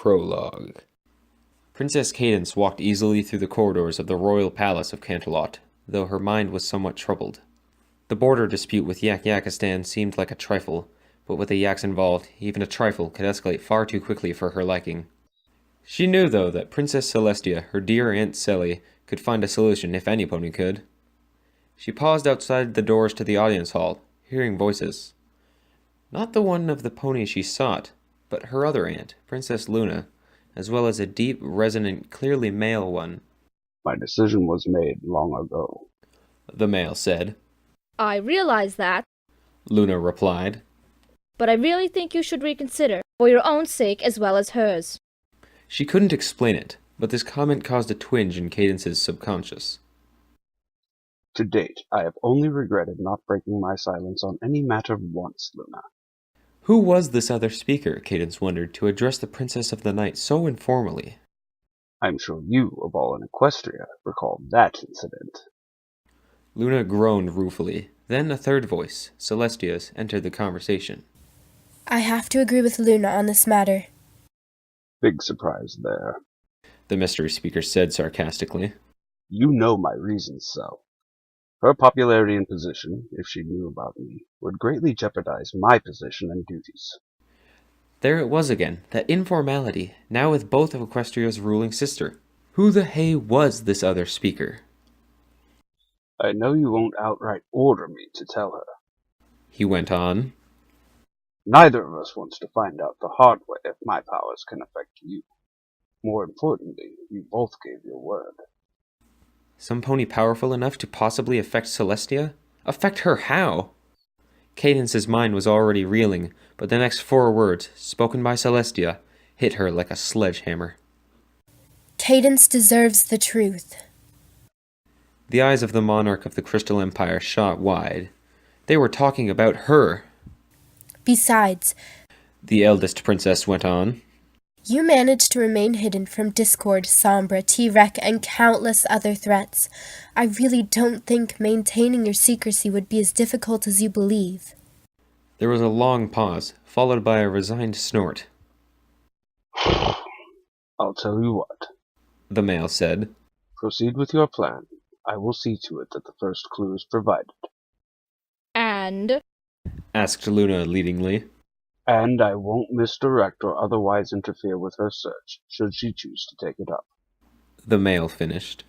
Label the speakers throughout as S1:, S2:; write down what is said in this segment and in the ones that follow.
S1: Prologue. Princess Cadence walked easily through the corridors of the royal palace of Canterlot, though her mind was somewhat troubled. The border dispute with Yak-Yakistan seemed like a trifle, but with the Yaks involved, even a trifle could escalate far too quickly for her liking. She knew, though, that Princess Celestia, her dear Aunt Sally, could find a solution if any pony could. She paused outside the doors to the audience hall, hearing voices. Not the one of the pony she sought, but her other aunt, Princess Luna, as well as a deep, resonant, clearly male one.
S2: My decision was made long ago,
S1: The male said.
S3: I realize that,
S1: Luna replied.
S3: but I really think you should reconsider, for your own sake as well as hers.
S1: She couldn't explain it, but this comment caused a twinge in Cadence's subconscious.
S2: To date, I have only regretted not breaking my silence on any matter once, Luna.
S1: Who was this other speaker, Cadence wondered, to address the Princess of the Night so informally?
S2: I'm sure you, of all in Equestria, recall that incident.
S1: Luna groaned ruefully. Then a third voice, Celestia's, entered the conversation.
S4: I have to agree with Luna on this matter.
S2: Big surprise there.
S1: The mystery speaker said sarcastically.
S2: You know my reasons, so. Her popularity and position, if she knew about me, would greatly jeopardize my position and duties.
S1: There it was again, that informality, now with both of Equestria's ruling sister. Who the hay was this other speaker?
S2: I know you won't outright order me to tell her.
S1: He went on.
S2: Neither of us wants to find out the hard way if my powers can affect you. More importantly, you both gave your word.
S1: Some pony powerful enough to possibly affect Celestia? Affect her how? Cadence's mind was already reeling, but the next 4 words, spoken by Celestia, hit her like a sledgehammer.
S4: Cadence deserves the truth.
S1: The eyes of the monarch of the Crystal Empire shot wide. They were talking about her.
S4: Besides,
S1: The eldest princess went on.
S4: you managed to remain hidden from Discord, Sombra, T-Rex, and countless other threats. I really don't think maintaining your secrecy would be as difficult as you believe.
S1: There was a long pause, followed by a resigned snort.
S2: I'll tell you what.
S1: The male said.
S2: Proceed with your plan. I will see to it that the first clue is provided.
S3: And
S1: Asked Luna leadingly.
S2: And I won't misdirect or otherwise interfere with her search, should she choose to take it up.
S1: The male finished.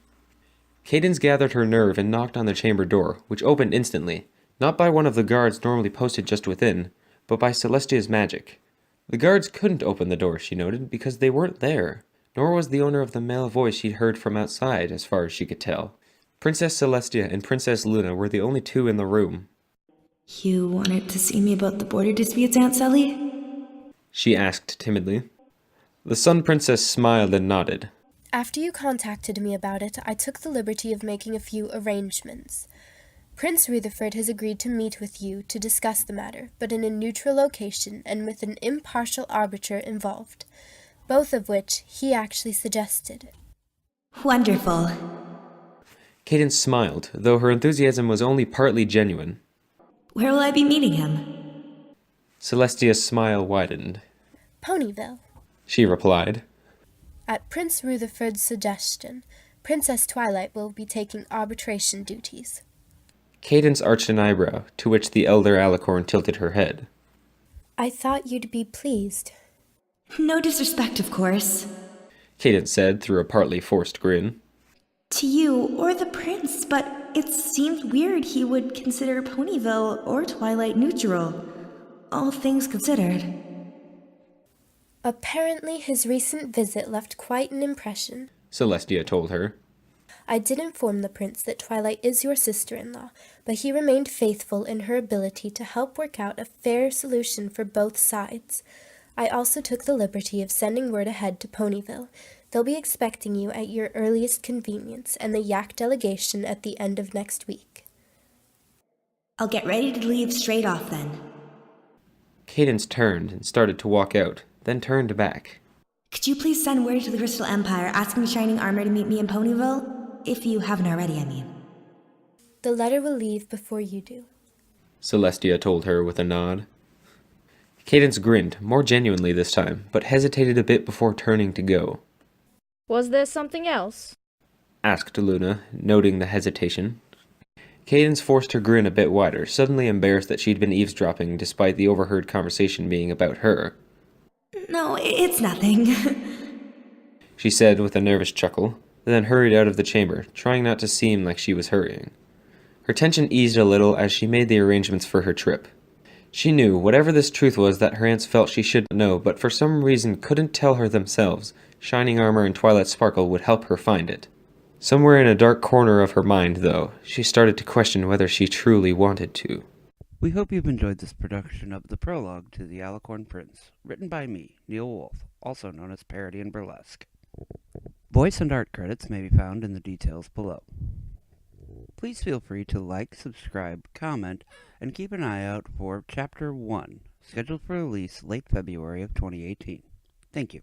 S1: Cadence gathered her nerve and knocked on the chamber door, which opened instantly, not by one of the guards normally posted just within, but by Celestia's magic. The guards couldn't open the door, she noted, because they weren't there, nor was the owner of the male voice she'd heard from outside, as far as she could tell. Princess Celestia and Princess Luna were the only 2 in the room.
S5: You wanted to see me about the border disputes, Aunt Sally?
S1: She asked timidly. The Sun Princess smiled and nodded.
S4: After you contacted me about it, I took the liberty of making a few arrangements. Prince Rutherford has agreed to meet with you to discuss the matter, but in a neutral location and with an impartial arbiter involved, both of which he actually suggested.
S5: Wonderful.
S4: Cadence
S1: smiled, though her enthusiasm was only partly genuine.
S5: Where will I be meeting him?
S1: Celestia's smile widened.
S4: Ponyville.
S1: She replied.
S4: At Prince Rutherford's suggestion, Princess Twilight will be taking arbitration duties.
S1: Cadence arched an eyebrow, to which the elder Alicorn tilted her head.
S4: I thought you'd be pleased.
S5: No disrespect, of course.
S1: Cadence said through a partly forced grin.
S5: To you or the prince, but it seemed weird he would consider Ponyville or Twilight neutral, all things considered.
S4: Apparently his recent visit left quite an impression.
S1: Celestia told her.
S4: I did inform the prince that Twilight is your sister-in-law, but he remained faithful in her ability to help work out a fair solution for both sides. I also took the liberty of sending word ahead to Ponyville. They'll be expecting you at your earliest convenience and the Yak delegation at the end of next week.
S5: I'll get ready to leave straight off then.
S1: Cadence turned and started to walk out, then turned back.
S5: Could you please send word to the Crystal Empire asking Shining Armor to meet me in Ponyville? If you haven't already, I mean.
S4: The letter will leave before you do.
S1: Celestia told her with a nod. Cadence grinned, more genuinely this time, but hesitated a bit before turning to go.
S3: Was there something else?
S1: Asked Luna, noting the hesitation. Cadence forced her grin a bit wider, suddenly embarrassed that she'd been eavesdropping despite the overheard conversation being about her.
S5: No, it's nothing.
S1: She said with a nervous chuckle, then hurried out of the chamber, trying not to seem like she was hurrying. Her tension eased a little as she made the arrangements for her trip. She knew, whatever this truth was that her aunts felt she should know, but for some reason couldn't tell her themselves, shining armor and twilight sparkle would help her find it. Somewhere in a dark corner of her mind, though, she started to question whether she truly wanted to.
S6: We hope you've enjoyed this production of the Prologue to the Alicorn Prince, written by me, Neil Wolfe, also known as Parody and Burlesque. Voice and art credits may be found in the details below. Please feel free to like, subscribe, comment, and keep an eye out for Chapter 1, scheduled for release late February of 2018. Thank you.